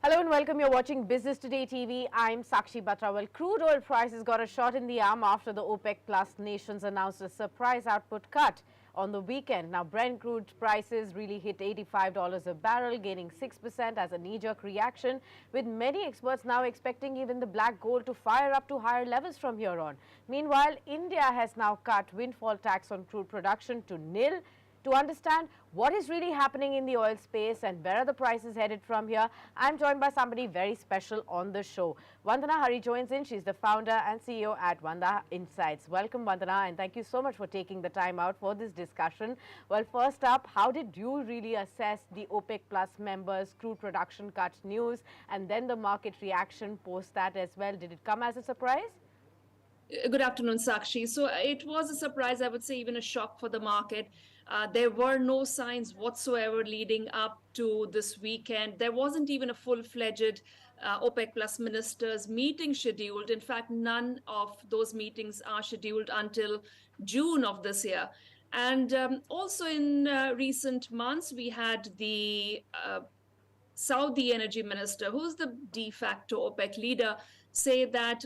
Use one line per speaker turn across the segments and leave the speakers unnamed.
Hello and welcome. You're watching Business Today TV. I'm Sakshi Batra. Well, crude oil prices got a shot in the arm after the OPEC Plus nations announced a surprise output cut on the weekend. Now, Brent crude prices really hit $85 a barrel, gaining 6% as a knee-jerk reaction, with many experts now expecting even the black gold to fire up to higher levels from here on. Meanwhile, India has now cut windfall tax on crude production to nil. To understand what is really happening in the oil space and where are the prices headed from here, I'm joined by somebody very special on the show. Vandana Hari joins in. She's the founder and CEO at Vanda Insights. Welcome, Vandana, and thank you so much for taking the time out for this discussion. Well, first up, how did you really assess the OPEC Plus members' crude production cut news and then the market reaction post that as well? Did it come as a surprise?
Good afternoon, Sakshi. So it was a surprise, I would say, even a shock for the market. There were no signs whatsoever leading up to this weekend. There wasn't even a full-fledged OPEC Plus ministers meeting scheduled. In fact, none of those meetings are scheduled until June of this year. And also in recent months, we had the Saudi energy minister, who's the de facto OPEC leader, say that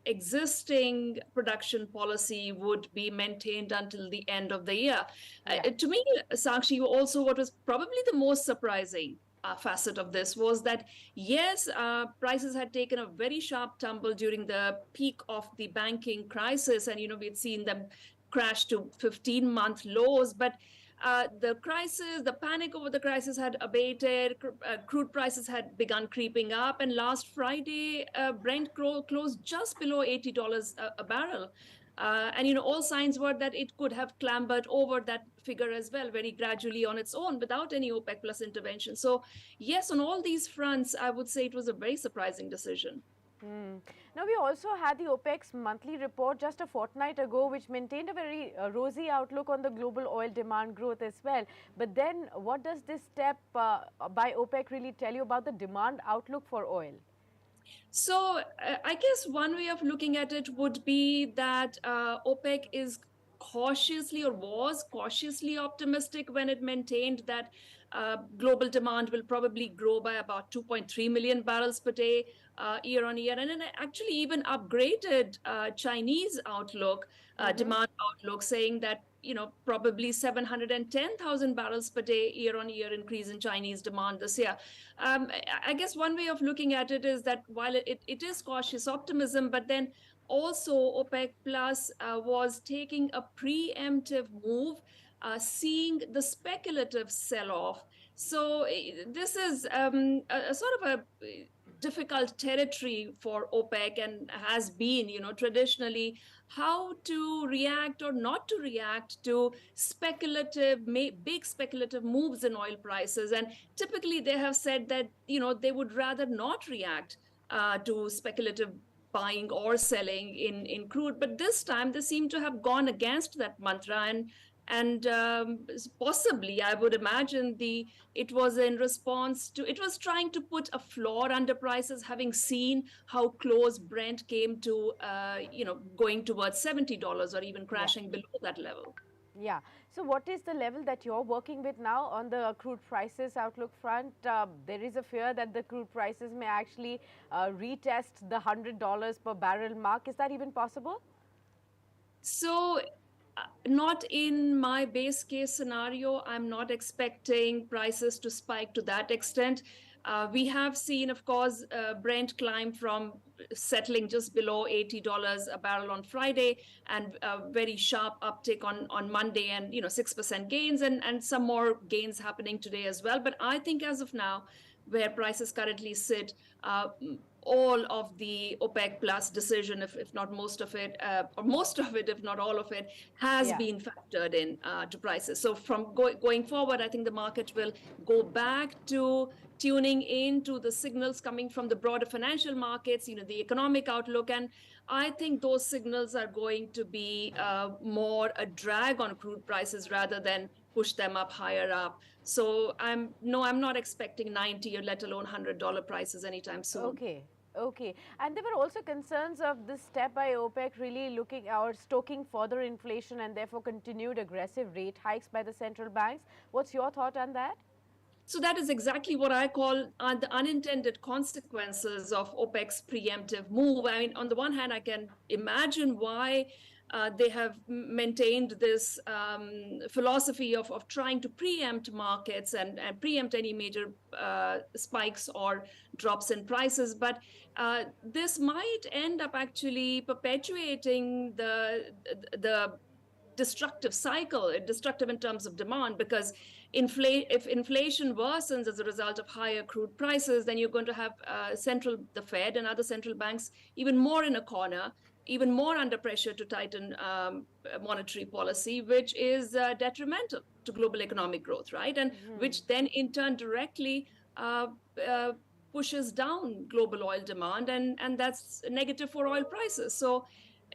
existing production policy would be maintained until the end of the year. To me, Sakshi, also what was probably the most surprising facet of this was that, yes, prices had taken a very sharp tumble during the peak of the banking crisis. And, we'd seen them crash to 15-month lows. But the panic over the crisis had abated. Crude prices had begun creeping up. And last Friday, Brent closed just below $80 a barrel. And all signs were that it could have clambered over that figure as well, very gradually on its own, without any OPEC Plus intervention. So, yes, on all these fronts, I would say it was a very surprising decision.
Now, we also had the OPEC's monthly report just a fortnight ago, which maintained a very rosy outlook on the global oil demand growth as well. But then what does this step by OPEC really tell you about the demand outlook for oil?
So I guess one way of looking at it would be that OPEC is cautiously or was cautiously optimistic when it maintained that global demand will probably grow by about 2.3 million barrels per day year on year, and then actually even upgraded Chinese outlook, demand outlook, saying that probably 710,000 barrels per day year on year increase in Chinese demand this year. I guess one way of looking at it is that while it is cautious optimism, but then also OPEC Plus was taking a preemptive move, seeing the speculative sell-off. So this is a sort of a difficult territory for OPEC, and has been, traditionally, how to react or not to react to big speculative moves in oil prices. And typically they have said that, they would rather not react to speculative buying or selling in crude. But this time they seem to have gone against that mantra, and possibly, I would imagine, it was in response to, it was trying to put a floor under prices, having seen how close Brent came to going towards $70 or even crashing below that level.
Yeah. So what is the level that you're working with now on the crude prices outlook front? There is a fear that the crude prices may actually retest the $100 per barrel mark. Is that even possible?
So not in my base case scenario. I'm not expecting prices to spike to that extent. We have seen, of course, Brent climb from settling just below $80 a barrel on Friday, and a very sharp uptick on Monday, and 6% gains, and some more gains happening today as well. But I think as of now, where prices currently sit, all of the OPEC Plus decision, if not most of it, or most of it, if not all of it, has been factored in to prices. So from going forward, I think the market will go back to tuning into the signals coming from the broader financial markets, the economic outlook. And I think those signals are going to be more a drag on crude prices rather than push them up higher up. So I'm not expecting 90 or let alone $100 prices anytime soon.
Okay. And there were also concerns of this step by OPEC really looking or stoking further inflation and therefore continued aggressive rate hikes by the central banks. What's your thought on that?
So that is exactly what I call the unintended consequences of OPEC's preemptive move. I mean, on the one hand, I can imagine why they have maintained this philosophy of trying to preempt markets and preempt any major spikes or drops in prices. But this might end up actually perpetuating the destructive cycle, destructive in terms of demand, because if inflation worsens as a result of higher crude prices, then you're going to have the Fed and other central banks even more in a corner, even more under pressure to tighten monetary policy, which is detrimental to global economic growth, right? And which then in turn directly uh, uh, pushes down global oil demand, and that's negative for oil prices. So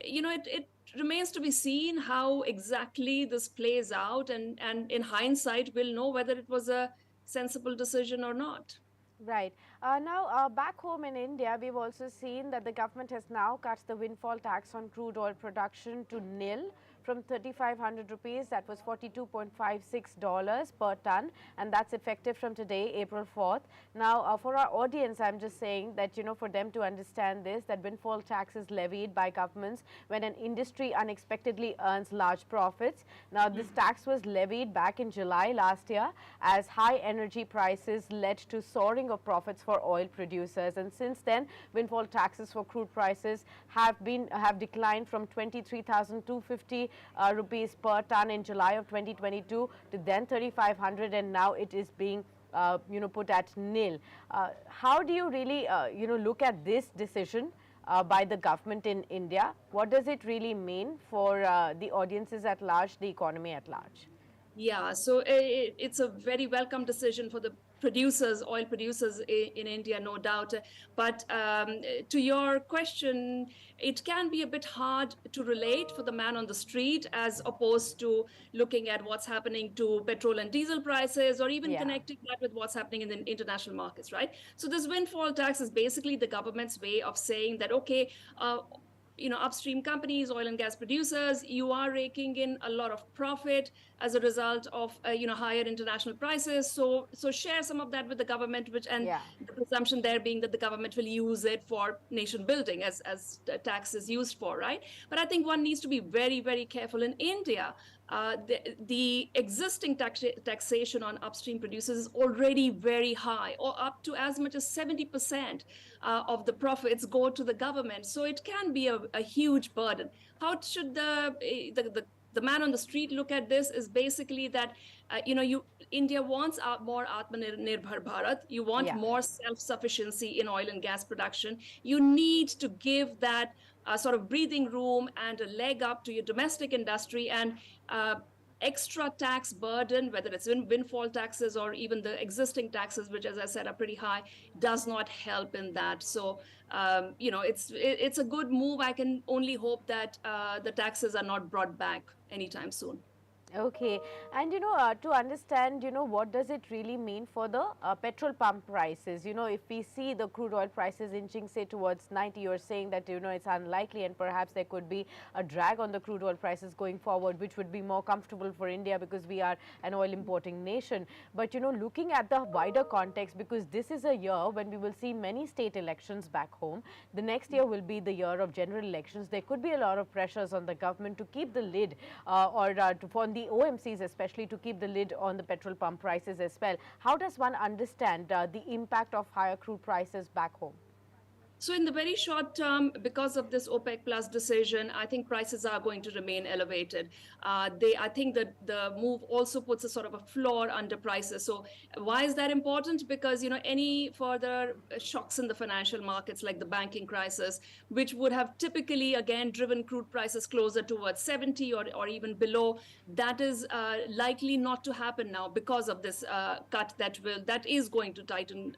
it remains to be seen how exactly this plays out, and in hindsight we'll know whether it was a sensible decision or not.
Right. Now, back home in India, we've also seen that the government has now cut the windfall tax on crude oil production to nil from 3,500 rupees. That was $42.56 per ton, and that's effective from today, April 4th. Now, for our audience, I'm just saying that, for them to understand this, that windfall tax is levied by governments when an industry unexpectedly earns large profits. Now, this tax was levied back in July last year as high energy prices led to soaring of profits for oil producers, and since then windfall taxes for crude prices have declined from 23,250 rupees per ton in July of 2022 to then 3,500, and now it is being put at nil. How do you really look at this decision by the government in India? What does it really mean for the audiences at large, the economy at large?
Yeah, so it's a very welcome decision for the oil producers in India, no doubt. But to your question, it can be a bit hard to relate for the man on the street as opposed to looking at what's happening to petrol and diesel prices, or even
Yeah.
connecting that with what's happening in the international markets, right? So this windfall tax is basically the government's way of saying that, okay, upstream companies, oil and gas producers, you are raking in a lot of profit as a result of higher international prices. So share some of that with the government, and
Yeah.
the presumption there being that the government will use it for nation building, as tax is used for, right? But I think one needs to be very, very careful. In India, the existing taxation on upstream producers is already very high, or up to as much as 70% of the profits go to the government. So it can be a huge burden. How should the man on the street look at this? Is basically that India wants more Atmanirbhar Bharat. You want
Yeah.
more self-sufficiency in oil and gas production. You need to give that sort of breathing room and a leg up to your domestic industry, and extra tax burden, whether it's in windfall taxes or even the existing taxes, which, as I said, are pretty high, does not help in that. So, it's a good move. I can only hope that the taxes are not brought back anytime soon.
Okay, and to understand, what does it really mean for the petrol pump prices? If we see the crude oil prices inching, say, towards 90, you're saying that, it's unlikely and perhaps there could be a drag on the crude oil prices going forward, which would be more comfortable for India because we are an oil importing nation. But, looking at the wider context, because this is a year when we will see many state elections back home, the next year will be the year of general elections. There could be a lot of pressures on the government to keep the lid on the OMCs, especially, to keep the lid on the petrol pump prices as well. How does one understand the impact of higher crude prices back home?
So in the very short term, because of this OPEC Plus decision, I think prices are going to remain elevated. I think that the move also puts a sort of a floor under prices. So why is that important? Because any further shocks in the financial markets, like the banking crisis, which would have typically again driven crude prices closer towards 70 or even below, that is likely not to happen now because of this cut that is going to tighten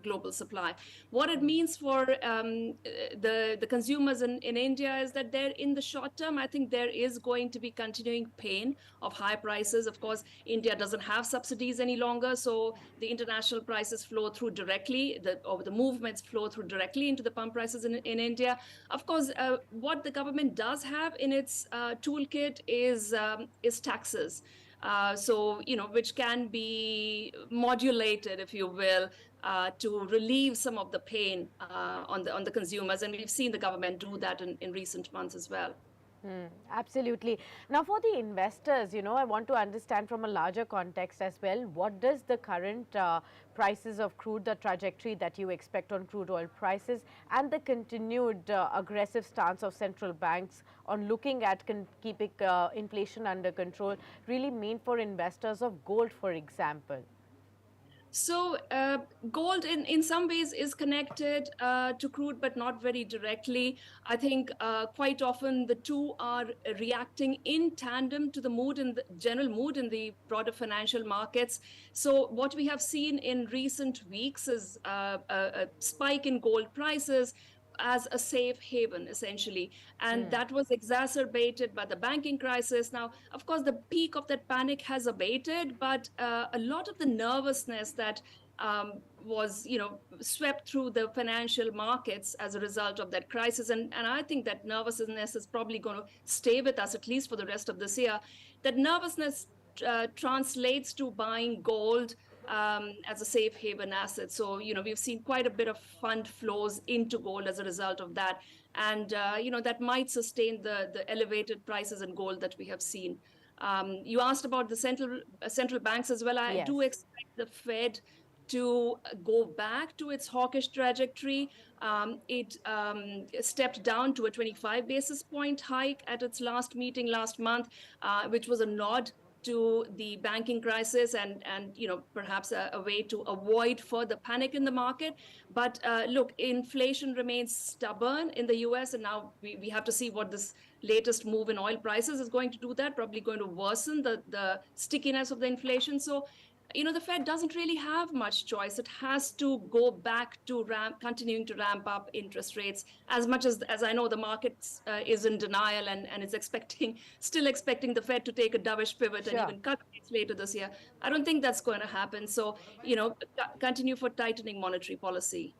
global supply. What it means for the consumers in India is that in the short term, I think there is going to be continuing pain of high prices. Of course, India doesn't have subsidies any longer, so the international prices flow through directly, the movements flow through directly into the pump prices in India. Of course, what the government does have in its toolkit is taxes. So, which can be modulated, if you will, to relieve some of the pain on the consumers. And we've seen the government do that in recent months as well.
Absolutely. Now, for the investors, I want to understand from a larger context as well, what does the current prices of crude, the trajectory that you expect on crude oil prices, and the continued aggressive stance of central banks on looking at keeping inflation under control really mean for investors of gold, for example?
So gold in some ways is connected to crude, but not very directly. I think quite often the two are reacting in tandem to the mood and the general mood in the broader financial markets. So what we have seen in recent weeks is a spike in gold prices as a safe haven, essentially. And that was exacerbated by the banking crisis. Now, of course, the peak of that panic has abated, but a lot of the nervousness that was, swept through the financial markets as a result of that crisis. And I think that nervousness is probably going to stay with us, at least for the rest of this year. That nervousness translates to buying gold as a safe haven asset. So, we've seen quite a bit of fund flows into gold as a result of that. And, that might sustain the elevated prices in gold that we have seen. You asked about the central banks as well. I do expect the Fed to go back to its hawkish trajectory. It stepped down to a 25 basis point hike at its last meeting last month, which was a nod to the banking crisis and perhaps a way to avoid further panic in the market. But look, inflation remains stubborn in the US, and now we have to see what this latest move in oil prices is going to do. That probably going to worsen the stickiness of the inflation. So the Fed doesn't really have much choice. It has to go back to continuing to ramp up interest rates as much as I know the market is in denial and is still expecting the Fed to take a dovish pivot and even cut rates later this year. I don't think that's going to happen. So, continue for tightening monetary policy.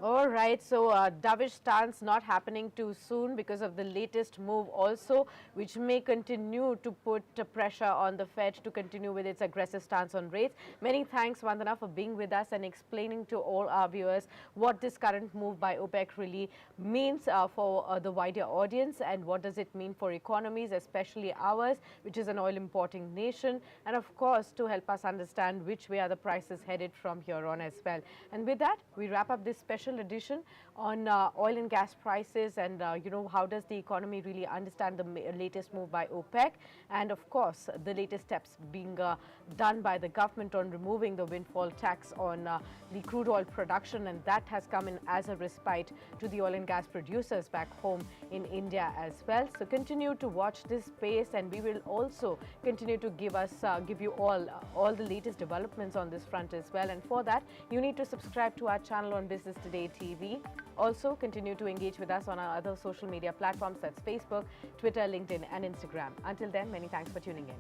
All right, so dovish stance not happening too soon because of the latest move also, which may continue to put pressure on the Fed to continue with its aggressive stance on rates. Many thanks, Vandana, for being with us and explaining to all our viewers what this current move by OPEC really means for the wider audience, and what does it mean for economies, especially ours, which is an oil importing nation, and of course to help us understand which way are the prices headed from here on as well. And with that, we wrap up this special edition on oil and gas prices and how does the economy really understand the latest move by OPEC, and of course the latest steps being done by the government on removing the windfall tax on the crude oil production, and that has come in as a respite to the oil and gas producers back home in India as well. So continue to watch this space, and we will also continue to give you all the latest developments on this front as well. And for that, you need to subscribe to our channel on Business Today TV. Also, continue to engage with us on our other social media platforms, that's Facebook, Twitter, LinkedIn, and Instagram. Until then, many thanks for tuning in.